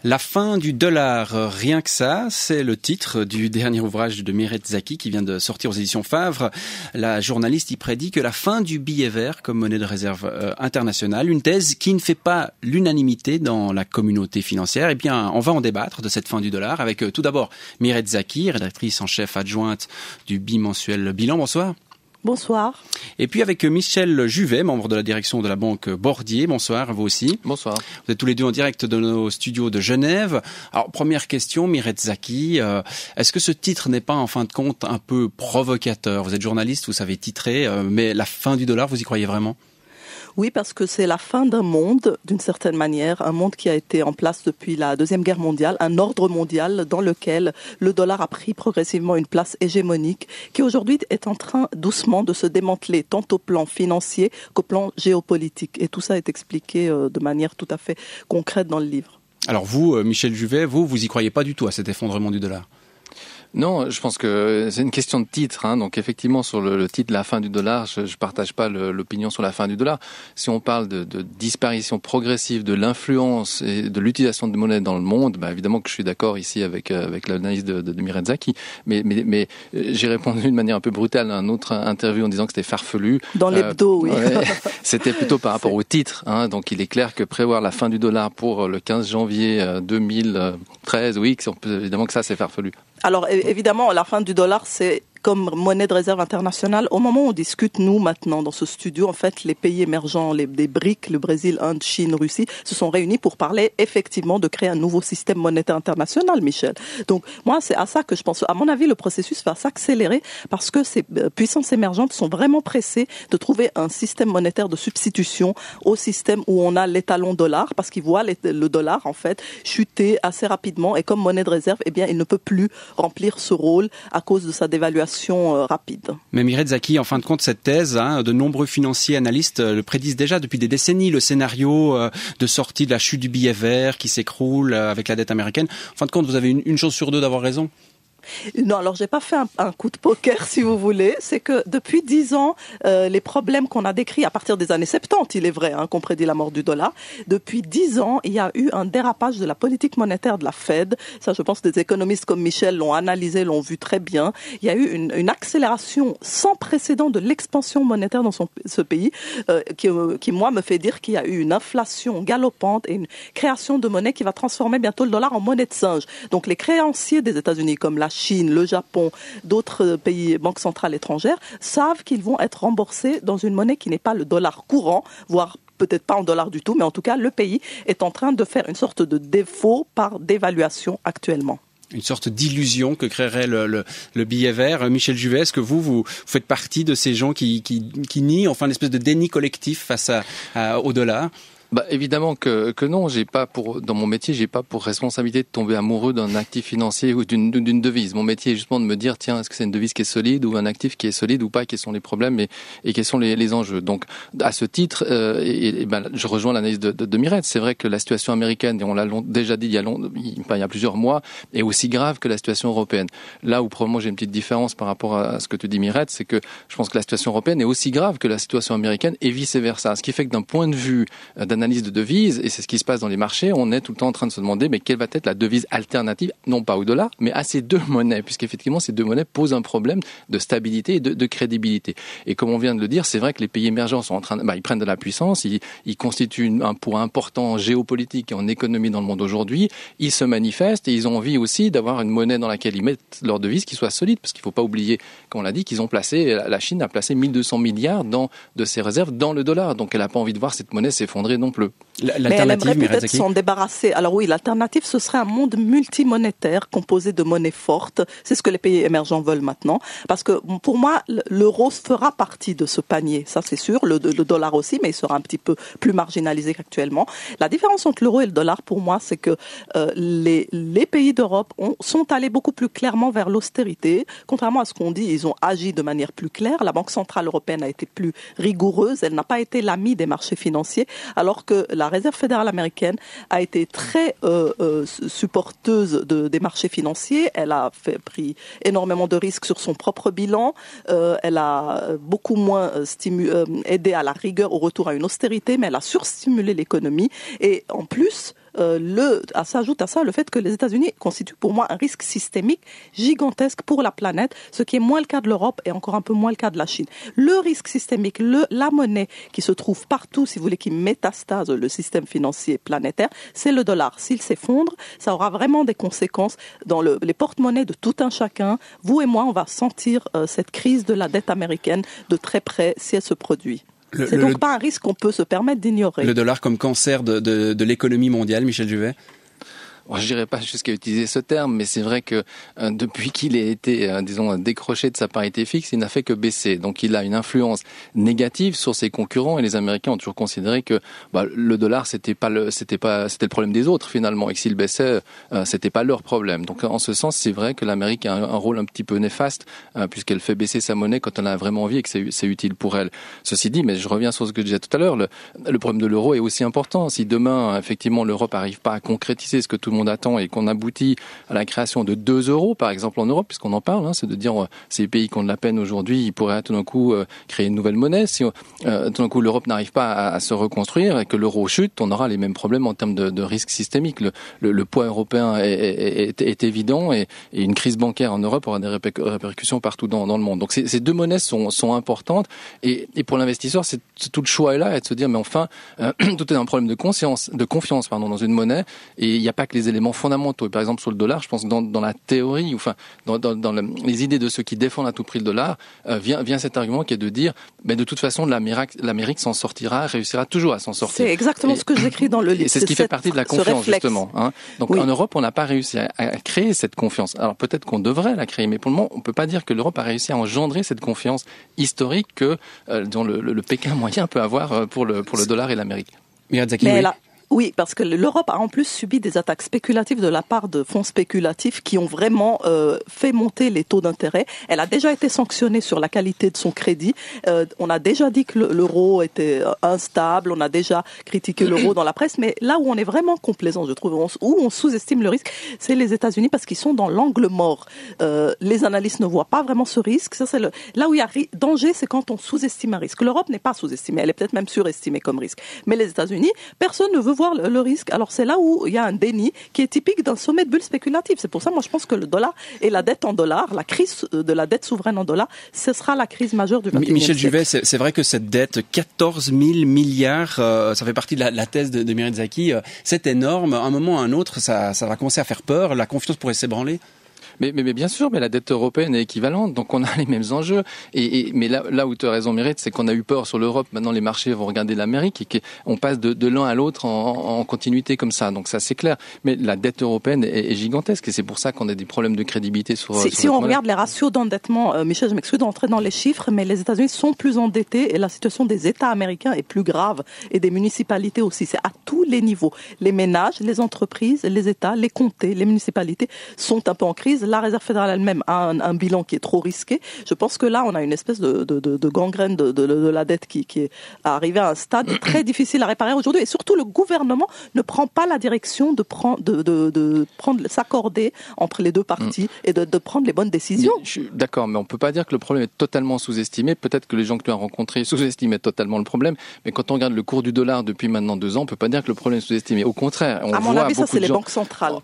La fin du dollar, rien que ça, c'est le titre du dernier ouvrage de Mireille Zaki qui vient de sortir aux éditions Favre. La journaliste y prédit que la fin du billet vert comme monnaie de réserve internationale, une thèse qui ne fait pas l'unanimité dans la communauté financière. Eh bien, on va en débattre de cette fin du dollar avec tout d'abord Mireille Zaki, rédactrice en chef adjointe du bimensuel Bilan. Bonsoir. Bonsoir. Et puis avec Michel Juvet, membre de la direction de la banque Bordier. Bonsoir, vous aussi. Bonsoir. Vous êtes tous les deux en direct de nos studios de Genève. Alors, première question, Mireille Zaki, est-ce que ce titre n'est pas en fin de compte un peu provocateur? Vous êtes journaliste, vous savez titrer, mais la fin du dollar, vous y croyez vraiment? Oui, parce que c'est la fin d'un monde, d'une certaine manière, un monde qui a été en place depuis la Deuxième Guerre mondiale, un ordre mondial dans lequel le dollar a pris progressivement une place hégémonique, qui aujourd'hui est en train doucement de se démanteler, tant au plan financier qu'au plan géopolitique. Et tout ça est expliqué de manière tout à fait concrète dans le livre. Alors vous, Michel Juvet, vous y croyez pas du tout à cet effondrement du dollar? Non, je pense que c'est une question de titre. Donc effectivement, sur le titre La fin du dollar, je partage pas l'opinion sur la fin du dollar. Si on parle de disparition progressive de l'influence et de l'utilisation de monnaie dans le monde, évidemment que je suis d'accord ici avec l'analyse de Mireille Zaki. Mais j'ai répondu d'une manière un peu brutale à un autre interview en disant que c'était farfelu. Dans l'hebdo, oui. Ouais, c'était plutôt par rapport au titre. Donc il est clair que prévoir la fin du dollar pour le 15 janvier 2013, oui, évidemment que ça c'est farfelu. Alors évidemment, la fin du dollar, c'est comme monnaie de réserve internationale. Au moment où on discute, nous, maintenant, dans ce studio, en fait, les pays émergents, des BRIC, le Brésil, Inde, Chine, Russie, se sont réunis pour parler effectivement de créer un nouveau système monétaire international, Michel. Donc, moi, c'est à ça que je pense. À mon avis, le processus va s'accélérer parce que ces puissances émergentes sont vraiment pressées de trouver un système monétaire de substitution au système où on a l'étalon dollar, parce qu'ils voient le dollar, en fait, chuter assez rapidement et comme monnaie de réserve, eh bien, il ne peut plus remplir ce rôle à cause de sa dévaluation rapide. Mais Mireille Zaki, en fin de compte, cette thèse, de nombreux financiers analystes le prédisent déjà depuis des décennies, le scénario de sortie de la chute du billet vert qui s'écroule avec la dette américaine. En fin de compte, vous avez une chance sur deux d'avoir raison. Non, alors j'ai pas fait un coup de poker, si vous voulez. C'est que depuis 10 ans, les problèmes qu'on a décrits à partir des années 70, il est vrai, qu'on prédit la mort du dollar. Depuis 10 ans, il y a eu un dérapage de la politique monétaire de la Fed. Ça, je pense que des économistes comme Michel l'ont analysé, l'ont vu très bien. Il y a eu une accélération sans précédent de l'expansion monétaire dans ce pays, qui moi me fait dire qu'il y a eu une inflation galopante et une création de monnaie qui va transformer bientôt le dollar en monnaie de singe. Donc les créanciers des États-Unis, comme la Chine, le Japon, d'autres pays, banques centrales étrangères, savent qu'ils vont être remboursés dans une monnaie qui n'est pas le dollar courant, voire peut-être pas en dollars du tout, mais en tout cas, le pays est en train de faire une sorte de défaut par dévaluation actuellement. Une sorte d'illusion que créerait le billet vert. Michel Juvet, est-ce que vous faites partie de ces gens qui nient, enfin, une espèce de déni collectif face au dollar? Évidemment que non, dans mon métier, j'ai pas pour responsabilité de tomber amoureux d'un actif financier ou d'une devise. Mon métier est justement de me dire, tiens, est-ce que c'est une devise qui est solide ou un actif qui est solide ou pas, quels sont les problèmes et quels sont les enjeux. Donc, à ce titre, je rejoins l'analyse de Mireille. C'est vrai que la situation américaine, et on l'a déjà dit il y a plusieurs mois, est aussi grave que la situation européenne. Là où probablement j'ai une petite différence par rapport à ce que tu dis, Mireille, c'est que je pense que la situation européenne est aussi grave que la situation américaine et vice-versa. Ce qui fait que d'un point de vue d'analyse de devises, et c'est ce qui se passe dans les marchés, on est tout le temps en train de se demander mais quelle va être la devise alternative, non pas au dollar, mais à ces deux monnaies, puisqu'effectivement ces deux monnaies posent un problème de stabilité et de crédibilité. Et comme on vient de le dire, c'est vrai que les pays émergents sont en train ils prennent de la puissance, ils constituent un poids important en géopolitique et en économie dans le monde aujourd'hui, ils se manifestent et ils ont envie aussi d'avoir une monnaie dans laquelle ils mettent leur devise qui soit solide, parce qu'il ne faut pas oublier, comme on l'a dit, la Chine a placé 1200 milliards de ses réserves dans le dollar, donc elle n'a pas envie de voir cette monnaie s'effondrer non plus. Mais elle aimerait peut-être s'en débarrasser. Alors oui, l'alternative, ce serait un monde multimonétaire composé de monnaies fortes. C'est ce que les pays émergents veulent maintenant. Parce que pour moi, l'euro fera partie de ce panier. Ça, c'est sûr. Le dollar aussi, mais il sera un petit peu plus marginalisé qu'actuellement. La différence entre l'euro et le dollar, pour moi, c'est que les pays d'Europe sont allés beaucoup plus clairement vers l'austérité. Contrairement à ce qu'on dit, ils ont agi de manière plus claire. La Banque centrale européenne a été plus rigoureuse. Elle n'a pas été l'amie des marchés financiers, alors que la Réserve fédérale américaine a été très supporteuse des marchés financiers. Elle a pris énormément de risques sur son propre bilan. Elle a beaucoup moins aidé à la rigueur au retour à une austérité, mais elle a surstimulé l'économie. Et en plus, s'ajoute à ça le fait que les États-Unis constituent pour moi un risque systémique gigantesque pour la planète, ce qui est moins le cas de l'Europe et encore un peu moins le cas de la Chine. Le risque systémique, la monnaie qui se trouve partout, si vous voulez, qui métastase le système financier planétaire, c'est le dollar. S'il s'effondre, ça aura vraiment des conséquences dans les porte-monnaies de tout un chacun. Vous et moi, on va sentir cette crise de la dette américaine de très près si elle se produit. C'est donc pas un risque qu'on peut se permettre d'ignorer. Le dollar comme cancer de l'économie mondiale, Michel Juvet? Bon, je dirais pas jusqu'à utiliser ce terme, mais c'est vrai que depuis qu'il a été, décroché de sa parité fixe, il n'a fait que baisser. Donc il a une influence négative sur ses concurrents et les Américains ont toujours considéré que le dollar c'était le problème des autres finalement et que s'il baissait, c'était pas leur problème. Donc en ce sens, c'est vrai que l'Amérique a un rôle un petit peu néfaste puisqu'elle fait baisser sa monnaie quand elle a vraiment envie et que c'est utile pour elle. Ceci dit, mais je reviens sur ce que je disais tout à l'heure, le problème de l'euro est aussi important. Si demain effectivement l'Europe n'arrive pas à concrétiser ce que tout le monde attend et qu'on aboutit à la création de 2 euros, par exemple en Europe, puisqu'on en parle, c'est de dire ces pays qui ont de la peine aujourd'hui, ils pourraient tout d'un coup créer une nouvelle monnaie. Si tout d'un coup l'Europe n'arrive pas à se reconstruire et que l'euro chute, on aura les mêmes problèmes en termes de risque systémique. Le poids européen est évident et une crise bancaire en Europe aura des répercussions partout dans le monde. Donc ces deux monnaies sont importantes et pour l'investisseur, c'est tout le choix est là, et de se dire mais enfin tout est un problème de confiance dans une monnaie et il n'y a pas que les éléments fondamentaux. Et par exemple sur le dollar, je pense que dans la théorie, enfin dans les idées de ceux qui défendent à tout prix le dollar, vient cet argument qui est de dire mais de toute façon l'Amérique s'en sortira, réussira toujours à s'en sortir. C'est exactement ce que j'écris dans le livre. Et c'est ce qui fait partie de la confiance justement. Donc oui. En Europe, on n'a pas réussi à créer cette confiance. Alors peut-être qu'on devrait la créer, mais pour le moment, on peut pas dire que l'Europe a réussi à engendrer cette confiance historique que dont le Pékin moyen peut avoir pour le dollar et l'Amérique. Mireille Zaki, oui. Oui, parce que l'Europe a en plus subi des attaques spéculatives de la part de fonds spéculatifs qui ont vraiment fait monter les taux d'intérêt. Elle a déjà été sanctionnée sur la qualité de son crédit. On a déjà dit que l'euro était instable, on a déjà critiqué l'euro dans la presse, mais là où on est vraiment complaisant, je trouve, où on sous-estime le risque, c'est les États-Unis parce qu'ils sont dans l'angle mort. Les analystes ne voient pas vraiment ce risque. Ça, c'est là où il y a danger, c'est quand on sous-estime un risque. L'Europe n'est pas sous-estimée, elle est peut-être même surestimée comme risque. Mais les États-Unis, personne ne veut voir le risque. Alors c'est là où il y a un déni qui est typique d'un sommet de bulle spéculative. C'est pour ça, moi je pense que le dollar et la dette en dollars, la crise de la dette souveraine en dollars, ce sera la crise majeure du XXIe siècle. Michel Juvet, c'est vrai que cette dette, 14 000 milliards, ça fait partie de la thèse de Mireille Zaki, c'est énorme. À un moment ou à un autre, ça va commencer à faire peur. La confiance pourrait s'ébranler. Mais bien sûr, mais la dette européenne est équivalente, donc on a les mêmes enjeux. Mais là où tu as raison, Mireille, c'est qu'on a eu peur sur l'Europe. Maintenant, les marchés vont regarder l'Amérique et qu'on passe de l'un à l'autre en continuité comme ça. Donc ça, c'est clair. Mais la dette européenne est gigantesque et c'est pour ça qu'on a des problèmes de crédibilité sur. Si on regarde les ratios d'endettement, Michel, je m'excuse d'entrer dans les chiffres, mais les États-Unis sont plus endettés et la situation des États américains est plus grave et des municipalités aussi. C'est à tous les niveaux. Les ménages, les entreprises, les États, les comtés, les municipalités sont un peu en crise. La Réserve fédérale elle-même a un bilan qui est trop risqué. Je pense que là, on a une espèce de gangrène de la dette qui est arrivée à un stade très difficile à réparer aujourd'hui. Et surtout, le gouvernement ne prend pas la direction de s'accorder entre les deux parties et de prendre les bonnes décisions. Je suis d'accord, mais on peut pas dire que le problème est totalement sous-estimé. Peut-être que les gens que tu as rencontrés sous-estimaient totalement le problème, mais quand on regarde le cours du dollar depuis maintenant 2 ans, on peut pas dire que le problème est sous-estimé. Au contraire, on voit beaucoup de gens. À mon avis, ça, c'est les banques centrales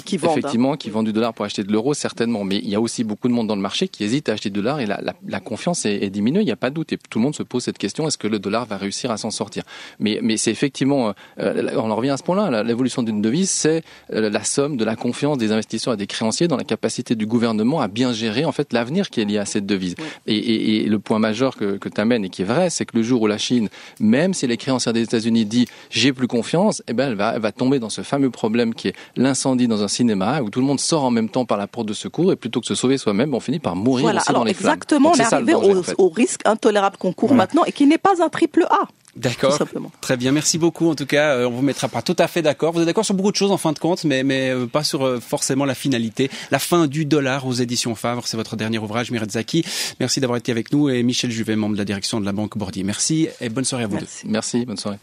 qui vendent. Effectivement, qui vendent du dollar pour acheter de l'euro, certainement. Mais il y a aussi beaucoup de monde dans le marché qui hésite à acheter du dollar et la confiance est diminuée. Il n'y a pas de doute. Et tout le monde se pose cette question, est-ce que le dollar va réussir à s'en sortir? Mais c'est effectivement, on en revient à ce point-là. L'évolution d'une devise, c'est la somme de la confiance des investisseurs et des créanciers dans la capacité du gouvernement à bien gérer, en fait, l'avenir qui est lié à cette devise. Oui. Et le point majeur que tu amènes et qui est vrai, c'est que le jour où la Chine, même si les créanciers des États-Unis dit j'ai plus confiance, eh ben, elle va tomber dans ce fameux problème qui est l'incendie dans un cinéma où tout le monde sort en même temps par la porte de secours et plutôt que se sauver soi-même, on finit par mourir aussi dans les flammes. Exactement, on est arrivé au risque intolérable qu'on court maintenant et qui n'est pas un triple A. D'accord. Très bien. Merci beaucoup. En tout cas, on vous mettra pas tout à fait d'accord. Vous êtes d'accord sur beaucoup de choses en fin de compte, mais pas sur forcément la finalité. La fin du dollar aux éditions Favre. C'est votre dernier ouvrage, Mireille Zaki. Merci d'avoir été avec nous et Michel Juvet, membre de la direction de la Banque Bordier. Merci et bonne soirée à vous deux. Merci. Bonne soirée.